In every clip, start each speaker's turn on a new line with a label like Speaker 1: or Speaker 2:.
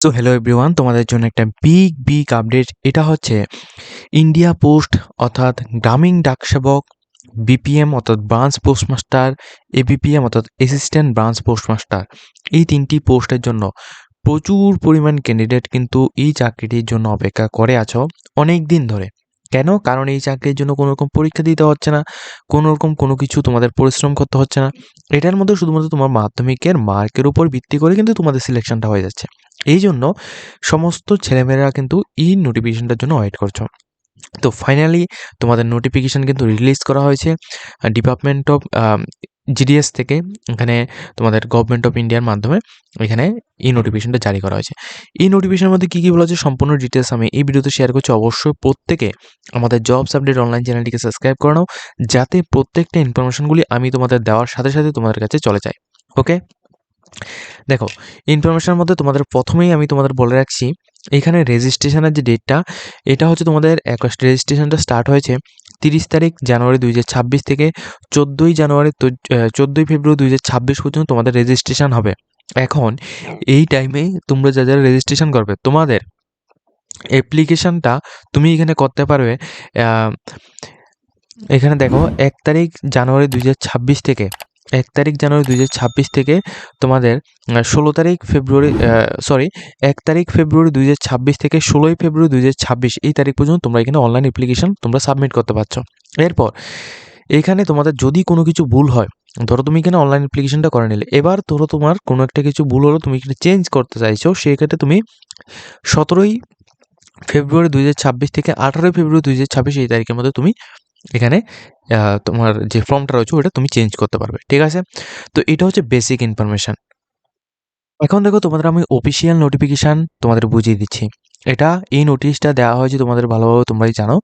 Speaker 1: তো hello everyone, তোমাদের জন্য একটা বিগ আপডেট। এটা হচ্ছে ইন্ডিয়া পোস্ট অর্থাৎ গ্রামীণ ডাকসেবক, বিপিএম অর্থাৎ ব্রাঞ্চ পোস্টমাস্টার, এবিপিএম অর্থাৎ অ্যাসিস্ট্যান্ট ব্রাঞ্চ পোস্টমাস্টার, এই তিনটি পোস্টের জন্য প্রচুর পরিমাণ ক্যান্ডিডেট কিন্তু এই চাকরিটির জন্য অপেক্ষা করে আছো অনেক দিন ধরে। কেন? কারণ এই চাকরির জন্য কোনো রকম পরীক্ষা দিতে হচ্ছে না, কোনো রকম কোনো কিছু তোমাদের পরিশ্রম করতে হচ্ছে না। এটার মধ্যে শুধুমাত্র তোমার মাধ্যমিকের মার্কের উপর ভিত্তি করে কিন্তু তোমাদের সিলেকশনটা হয়ে যাচ্ছে। এই জন্য সমস্ত ছেলেমেয়েরা কিন্তু এই নোটিফিকেশনটার জন্য ওয়েট করছো। তো ফাইনালি তোমাদের নোটিফিকেশন কিন্তু রিলিজ করা হয়েছে ডিপার্টমেন্ট অফ জিডিএস থেকে। এখানে তোমাদের গভর্নমেন্ট অফ ইন্ডিয়ার মাধ্যমে এখানে এই নোটিফিকেশনটা জারি করা হয়েছে। এই নোটিফিকেশনের মধ্যে কী কী বলা হচ্ছে সম্পূর্ণ ডিটেলস আমি এই ভিডিওতে শেয়ার করছি। অবশ্যই প্রত্যেকে আমাদের জবস আপডেট অনলাইন চ্যানেলটিকে সাবস্ক্রাইব করে নাও, যাতে প্রত্যেকটা ইনফরমেশনগুলি আমি তোমাদের দেওয়ার সাথে সাথে তোমাদের কাছে চলে যায়। ওকে, দেখো ইনফরমেশনের মধ্যে তোমাদের প্রথমেই আমি তোমাদের বলে রাখছি, এখানে রেজিস্ট্রেশনের যে ডেটটা, এটা হচ্ছে তোমাদের রেজিস্ট্রেশনটা স্টার্ট হয়েছে 30 তারিখ জানুয়ারি 2026 থেকে 14 ফেব্রুয়ারি 2026 পর্যন্ত তোমাদের রেজিস্ট্রেশন হবে। এখন এই টাইমে তোমরা যারা রেজিস্ট্রেশন করবে, তোমাদের অ্যাপ্লিকেশনটা তুমি এখানে করতে পারবে। এখানে দেখো 1 তারিখ জানুয়ারি 2026 থেকে 1 তারিখ জানুয়ারি 2026 থেকে তোমাদের 16 তারিখ ফেব্রুয়ারি 1 তারিখ ফেব্রুয়ারি 2026 থেকে 16ই ফেব্রুয়ারি 2026 এই তারিখ পর্যন্ত তোমরা এখানে অনলাইন অ্যাপ্লিকেশন তোমরা সাবমিট করতে পারছো। এরপর এখানে তোমাদের যদি কোনো কিছু ভুল হয়, ধরো তুমি এখানে অনলাইন অ্যাপ্লিকেশনটা করে নিলে, এবার ধরো তোমার কোনো একটা কিছু ভুল হলো, তুমি এখানে চেঞ্জ করতে চাইছো, সেক্ষেত্রে তুমি 17ই ফেব্রুয়ারি 2026 থেকে 18ই ফেব্রুয়ারি 2026 এই তারিখের মধ্যে তুমি এখানে তোমার যে ফর্মটা রয়েছে ওটা তুমি চেঞ্জ করতে পারবে। ঠিক আছে, তো এটা হচ্ছে বেসিক ইনফরমেশন। এখন দেখো তোমাদের আমি অফিসিয়াল নোটিফিকেশান তোমাদের বুঝিয়ে দিচ্ছি। এই নোটিশটা দেওয়া হয়েছে তোমাদের, ভালোভাবে তোমরাই জানো।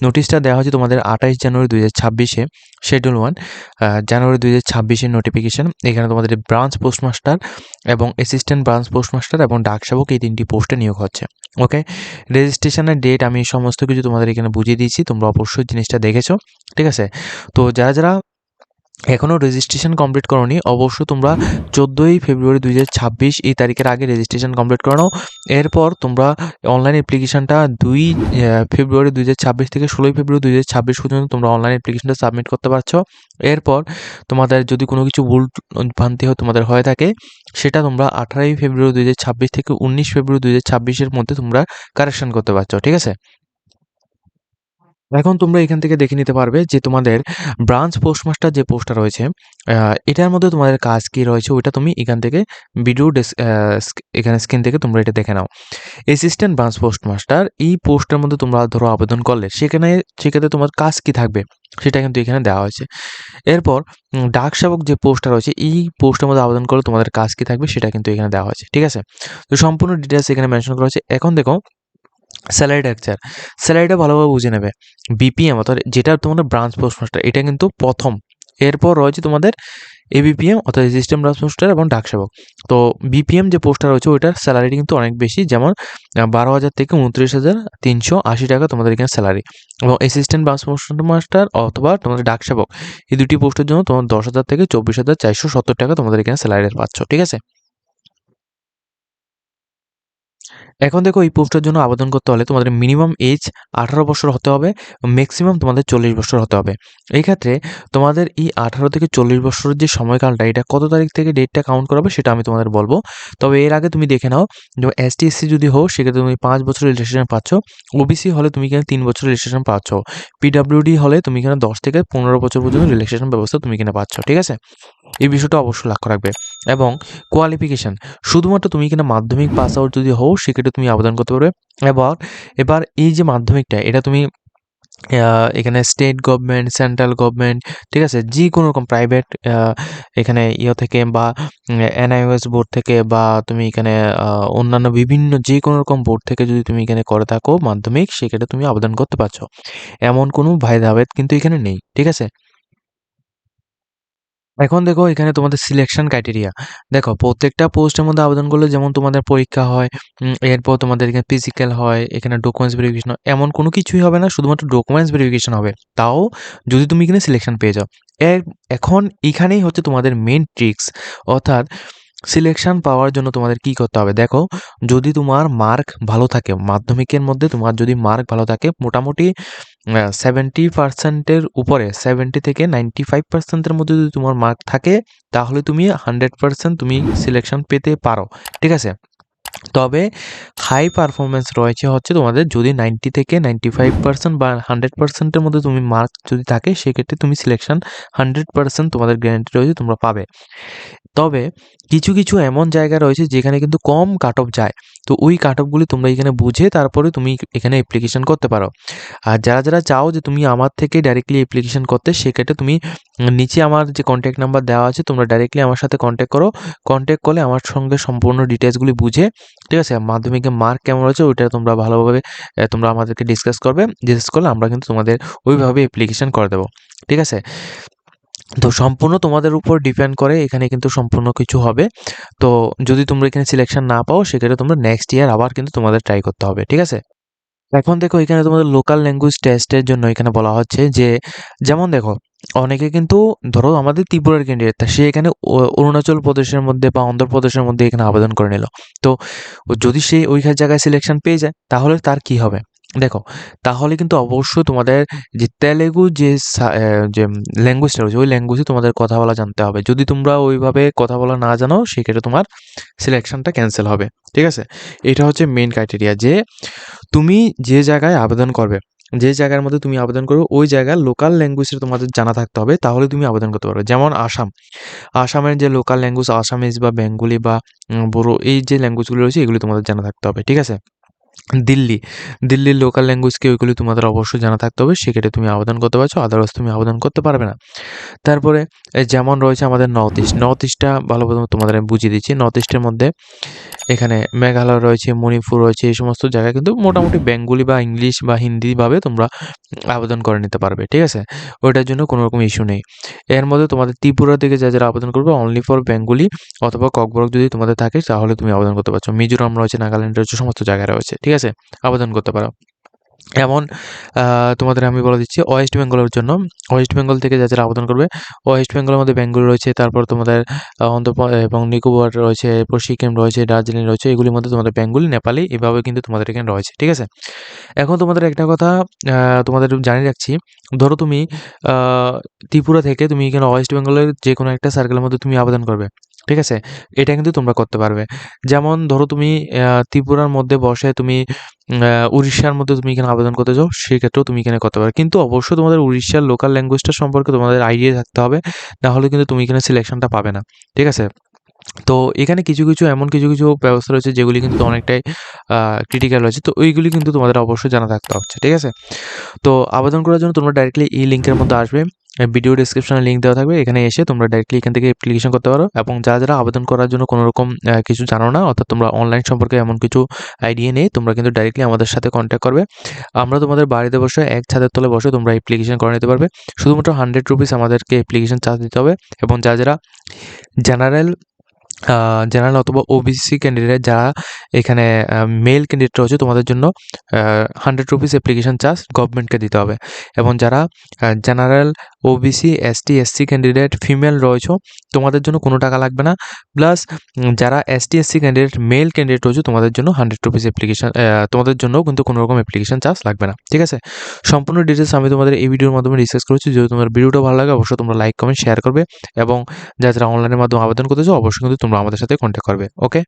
Speaker 1: নোটিশটা দেওয়া হয়েছে তোমাদের 28 জানুয়ারি 2026-এ, শিডিউল 1 জানুয়ারি 2026-এর নোটিফিকেশান। এখানে তোমাদের ব্রাঞ্চ পোস্টমাস্টার এবং অ্যাসিস্ট্যান্ট ব্রাঞ্চ পোস্টমাস্টার এবং ডাকসেবক এই 3টি পোস্টে নিয়োগ হচ্ছে। ওকে, রেজিস্ট্রেশনের ডেট আমি সমস্ত কিছু তোমাদের এখানে বুঝিয়ে দিয়েছি, তোমরা অবশ্যই জিনিসটা দেখেছো। ঠিক আছে, তো যারা এখনও রেজিস্ট্রেশন কমপ্লিট করোনি, অবশ্যই তোমরা 14ই ফেব্রুয়ারি 2026 এই তারিখের আগে রেজিস্ট্রেশন কমপ্লিট করে নাও। এরপর তোমরা অনলাইন অ্যাপ্লিকেশনটা 2 ফেব্রুয়ারি 2026 থেকে 16ই ফেব্রুয়ারি 2026 পর্যন্ত তোমরা অনলাইন অ্যাপ্লিকেশনটা সাবমিট করতে পারছো। এরপর তোমাদের যদি কোনো কিছু ভুল ভ্রান্তি তোমাদের হয়ে থাকে, সেটা তোমরা 18ই ফেব্রুয়ারি 2026 থেকে 19 ফেব্রুয়ারি 2026-এর মধ্যে তোমরা কারেকশন করতে পারছো। ঠিক আছে, এখন তোমরা এখান থেকে দেখে নিতে পারবে যে তোমাদের ব্রাঞ্চ পোস্টমাস্টার যে পোস্টটা রয়েছে, এটার মধ্যে তোমাদের কাজ কী রয়েছে ওইটা তুমি এখান থেকে এখানে স্ক্রিন থেকে তোমরা এটা দেখে নাও। অ্যাসিস্ট্যান্ট ব্রাঞ্চ পোস্টমাস্টার এই পোস্টের মধ্যে তোমরা ধরো আবেদন করলে, সেক্ষেত্রে তোমার কাজ কী থাকবে সেটা কিন্তু এখানে দেওয়া হয়েছে। এরপর ডাকসেবক যে পোস্টটা রয়েছে, এই পোস্টের মধ্যে আবেদন করলে তোমাদের কাজ কী থাকবে সেটা কিন্তু এখানে দেওয়া হয়েছে। ঠিক আছে, তো সম্পূর্ণ ডিটেলস এখানে মেনশন করা হয়েছে। এখন দেখো স্যালারিটা ভালোভাবে বুঝে নেবে। বিপিএম অর্থাৎ যেটা তোমাদের ব্রাঞ্চ পোস্টমাস্টার, এটা কিন্তু প্রথম। এরপর রয়েছে তোমাদের এবিপিএম অর্থাৎ অ্যাসিস্ট্যান্ট ব্রাঞ্চ পোস্টার এবং ডাকসেবক। তো বিপিএম যে পোস্টটা রয়েছে ওইটার স্যালারিটি কিন্তু অনেক বেশি, যেমন 12,000 থেকে 29,380 টাকা তোমাদের এখানে স্যালারি। এবং অ্যাসিস্ট্যান্ট ব্রাঞ্চ পোস্টমাস্টার অথবা তোমাদের ডাকসেবক, এই দুটি পোস্টের জন্য তোমার 10,000 থেকে 24,470 টাকা তোমাদের এখানে স্যালারি পাচ্ছ। ঠিক আছে, এখন দেখো এই পোস্টের জন্য আবেদন করতে হলে তোমাদের মিনিমাম এজ 18 বছর হতে হবে, ম্যাক্সিমাম তোমাদের 40 বছর হতে হবে। এই ক্ষেত্রে তোমাদের এই 18 থেকে 40 বছরের যে সময়কালটা, এটা কত তারিখ থেকে ডেটটা কাউন্ট করাবে সেটা আমি তোমাদের বলবো। তবে এর আগে তুমি দেখে নাও, যে এসটি এসসি যদি হও সেক্ষেত্রে তুমি 5 বছরের রেজিস্ট্রেশন পাচ্ছ, ওবিসি হলে তুমি এখানে 3 বছরের রেজিস্ট্রেশন পাচ্ছ, পিডাব্লিউডি হলে তুমি এখানে 10 থেকে 15 বছর পর্যন্ত রিল্যাক্সেশন ব্যবস্থা তুমি এখানে পাচ্ছ। ঠিক আছে, এই বিষয়টা অবশ্যই লক্ষ্য রাখবে। এবং কোয়ালিফিকেশান, শুধুমাত্র তুমি এখানে মাধ্যমিক পাস আউট যদি হও সেক্ষেত্রে তুমি আবেদন করতে পারবে। এবার এই যে মাধ্যমিকটা, এটা তুমি এখানে স্টেট গভর্নমেন্ট, সেন্ট্রাল গভর্নমেন্ট, ঠিক আছে, যে কোনো রকম প্রাইভেট এখানে থেকে বা এনআইওএস বোর্ড থেকে, বা তুমি এখানে অন্যান্য বিভিন্ন যে কোনো রকম বোর্ড থেকে যদি তুমি এখানে করে থাকো মাধ্যমিক, সেক্ষেত্রে তুমি আবেদন করতে পারছো। এমন কোনো ভেদাভেদ কিন্তু এখানে নেই। ঠিক আছে, এখন দেখো এখানে তোমাদের সিলেকশন ক্রাইটেরিয়া। দেখো প্রত্যেকটা পোস্টের মধ্যে আবেদন করলে যেমন তোমাদের পরীক্ষা হয়, এরপর তোমাদের এখানে ফিজিক্যাল হয়, এখানে ডকুমেন্টস ভেরিফিকেশন হয়, এমন কোনো কিছুই হবে না, শুধুমাত্র ডকুমেন্টস ভেরিফিকেশন হবে, তাও যদি তুমি এখানে সিলেকশন পেয়ে যাও। এখন এখানেই হচ্ছে তোমাদের মেন ট্রিক্স, অর্থাৎ সিলেকশন পাওয়ার জন্য তোমাদের কি করতে হবে দেখো, যদি তোমার মার্ক ভালো থাকে, মাধ্যমিকের মধ্যে তোমার যদি মার্ক ভালো থাকে মোটামুটি 70%-এর উপরে, 70 থেকে 95%-এর মধ্যে যদি তোমার মার্ক থাকে, তাহলে তুমি 100% তুমি সিলেকশন পেতে পারো, ঠিক আছে। তবে হাই পারফরমেন্স রয়েছে হচ্ছে তোমাদের যদি 90 থেকে 95% বা 100%-এর মধ্যে তুমি মার্ক যদি থাকে, সেক্ষেত্রে তুমি সিলেকশন 100% তোমাদের গ্যারান্টি রয়েছে তোমরা পাবে। তবে কিছু, কিছু এমন জায়গা রয়েছে যেখানে কিন্তু কম কাট অফ যায়। তো ওই কাট অফগুলি তোমরা এখানে বুঝে তারপরে তুমি এখানে অ্যাপ্লিকেশন করতে পারো। আর যারা, যারা চাও যে তুমি আমার থেকে ডাইরেক্টলি অ্যাপ্লিকেশন করতে, সেক্ষেত্রে তুমি নিচে আমার যে কনট্যাক্ট নাম্বার দেওয়া আছে, তোমরা ডাইরেক্টলি আমার সাথে কনট্যাক্ট করো। কনট্যাক্ট করলে আমার সঙ্গে সম্পূর্ণ ডিটেইলসগুলি বুঝে, ঠিক আছে? মাধ্যমিকে মার্ক কেমন রয়েছে ওইটা তোমরা ভালোভাবে তোমরা আমাদেরকে ডিসকাস করবে। ডিসকাস করলে আমরা কিন্তু তোমাদের ওইভাবে অ্যাপ্লিকেশন করে দেবো, ঠিক আছে? তো সম্পূর্ণ তোমাদের উপর ডিপেন্ড করে এখানে কিন্তু সম্পূর্ণ কিছু হবে। তো যদি তোমরা এখানে সিলেকশন না পাও, সেক্ষেত্রে তোমরা নেক্সট ইয়ার আবার কিন্তু তোমাদের ট্রাই করতে হবে, ঠিক আছে? এখন দেখো এখানে তোমাদের লোকাল ল্যাঙ্গুয়েজ টেস্টের জন্য এখানে বলা হচ্ছে যে, যেমন দেখো অনেকে কিন্তু ধরো আমাদের ত্রিপুরার ক্যান্ডিডেট, সে এখানে অরুণাচল প্রদেশের মধ্যে বা অন্ধ্রপ্রদেশের মধ্যে এখানে আবেদন করে নিল। তো যদি সে ওইখানে জায়গায় সিলেকশন পেয়ে যায়, তাহলে তার কি হবে? দেখো, তাহলে কিন্তু অবশ্যই তোমাদের যে তেলেগু যে ল্যাঙ্গুয়েজটা রয়েছে, ওই ল্যাঙ্গুয়েজে তোমাদের কথা বলা জানতে হবে। যদি তোমরা ওইভাবে কথা বলা না জানো, সেক্ষেত্রে তোমার সিলেকশনটা ক্যান্সেল হবে, ঠিক আছে? এটা হচ্ছে মেইন ক্রাইটেরিয়া যে তুমি যে জায়গায় আবেদন করবে, যে জায়গার মধ্যে তুমি আবেদন করবে, ওই জায়গার লোকাল ল্যাঙ্গুয়েজটা তোমাদের জানা থাকতে হবে, তাহলে তুমি আবেদন করতে পারবে। যেমন আসাম, আসামের যে লোকাল ল্যাঙ্গুয়েজ আসামিজ বা বেঙ্গলি বা বড়ো, এই যে ল্যাঙ্গুয়েজগুলো রয়েছে এগুলি তোমাদের জানা থাকতে হবে, ঠিক আছে? দিল্লি, দিল্লির লোকাল ল্যাঙ্গুয়েজ কি, ওইগুলি তোমাদের অবশ্যই জানা থাকতে হবে, সেক্ষেত্রে তুমি আবেদন করতে পারছো, আদারওয়াইজ তুমি আবেদন করতে পারবে না। তারপরে যেমন রয়েছে আমাদের নর্থ ইস্ট, নর্থ ইস্টটা ভালোভাবে তোমাদের আমি বুঝিয়ে দিচ্ছি। নর্থ ইস্টের মধ্যে এখানে মেঘালয় রয়েছে, মণিপুর রয়েছে, এই সমস্ত জায়গায় কিন্তু মোটামুটি বেঙ্গলি বা ইংলিশ বা হিন্দিভাবে তোমরা আবেদন করে নিতে পারবে, ঠিক আছে? ওইটার জন্য কোনো রকম ইস্যু নেই। এর মধ্যে তোমাদের ত্রিপুরা থেকে যারা আবেদন করবে, অনলি ফর বেঙ্গলি অথবা ককবরক যদি তোমাদের থাকে, তাহলে তুমি আবেদন করতে পারছো। মিজোরাম রয়েছে, নাগাল্যান্ড রয়েছে, সমস্ত জায়গায় রয়েছে, ঠিক আছে? আবেদন করতে পারো। এমন তোমাদের আমি বলে দিচ্ছি ওয়েস্ট বেঙ্গলের জন্য, ওয়েস্ট বেঙ্গল থেকে যারা আবেদন করবে, ওয়েস্ট বেঙ্গলের মধ্যে বেঙ্গল রয়েছে, তারপর তোমাদের এবং নিকোবর রয়েছে, এরপর সিকিম রয়েছে, দার্জিলিং রয়েছে, এগুলির মধ্যে তোমাদের বেঙ্গলি, নেপালি এভাবে কিন্তু তোমাদের এখানে রয়েছে, ঠিক আছে? এখন তোমাদের একটা কথা তোমাদের জানিয়ে রাখছি, ধরো তুমি ত্রিপুরা থেকে তুমি এখানে ওয়েস্ট বেঙ্গলের যে কোনো একটা সার্কেলের মধ্যে তুমি আবেদন করবে, ঠিক আছে? এটা কিন্তু তোমরা করতে পারবে। যেমন ধরো তুমি ত্রিপুরার মধ্যে বসে তুমি উড়িষ্যার মধ্যে তুমি এখানে আবেদন করতে চাও, সেক্ষেত্রেও তুমি এখানে করতে পারো। কিন্তু অবশ্যই তোমাদের উড়িষ্যার লোকাল ল্যাঙ্গুয়েজটা সম্পর্কে তোমাদের আইডিয়া থাকতে হবে, নাহলে কিন্তু তুমি এখানে সিলেকশনটা পাবে না, ঠিক আছে? তো এখানে কিছু, কিছু এমন কিছু, কিছু ব্যবস্থা রয়েছে যেগুলি কিন্তু অনেকটাই ক্রিটিক্যাল রয়েছে। তো ওইগুলি কিন্তু তোমাদের অবশ্যই জানা থাকতে হচ্ছে, ঠিক আছে? তো আবেদন করার জন্য তোমরা ডাইরেক্টলি এই লিঙ্কের মধ্যে আসবে। ভিডিও ডেসক্রিপশনে লিঙ্ক দেওয়া থাকবে। এখানে এসে তোমরা ডাইরেক্টলি এখান থেকে অ্যাপ্লিকেশন করতে পারো, এবং যারা, যারা আবেদন করার জন্য কোনো রকম কিছু জানো না, অর্থাৎ তোমরা অনলাইন সম্পর্কে এমন কিছু আইডিয়া নেই, তোমরা কিন্তু ডাইরেক্টলি আমাদের সাথে কন্ট্যাক্ট করবে। আমরা তোমাদের বাড়িতে বসে এক ছাদের তলে বসে তোমরা অ্যাপ্লিকেশন করে নিতে পারবে। শুধুমাত্র 100 রুপিস আমাদেরকে অ্যাপ্লিকেশন চার্জ দিতে হবে, এবং যারা, যারা জেনারেল জেনারেল অথবা ওবিসি ক্যান্ডিডেট, যারা এখানে মেল ক্যান্ডিডেট রয়েছে, তোমাদের জন্য 100 রুপিস অ্যাপ্লিকেশন চার্জ গভর্নমেন্টকে দিতে হবে। এবং যারা general, OBC, ST, SC candidate female রয়েছে, তোমাদের জন্য কোনো টাকা লাগবে না। প্লাস যারা ST, SC candidate male candidate রয়েছে, তোমাদের জন্য 100 রুপিস অ্যাপ্লিকেশন, তোমাদের জন্যও কিন্তু কোনো রকম অ্যাপ্লিকেশন চার্জ লাগবে না, ঠিক আছে? সম্পূর্ণ ডিটেলস আমি তোমাদের এই ভিডিওর মাধ্যমে ডিসকাস করেছি। যদি তোমার ভিডিওটা ভালো লাগে, অবশ্যই তোমরা লাইক, কমেন্ট, শেয়ার করবে, এবং যারা, যারা অনলাইনের মাধ্যমে আবেদন করতে চাও, অবশ্যই কিন্তু তোমরা আমাদের সাথে কন্ট্যাক্ট করবে। ওকে?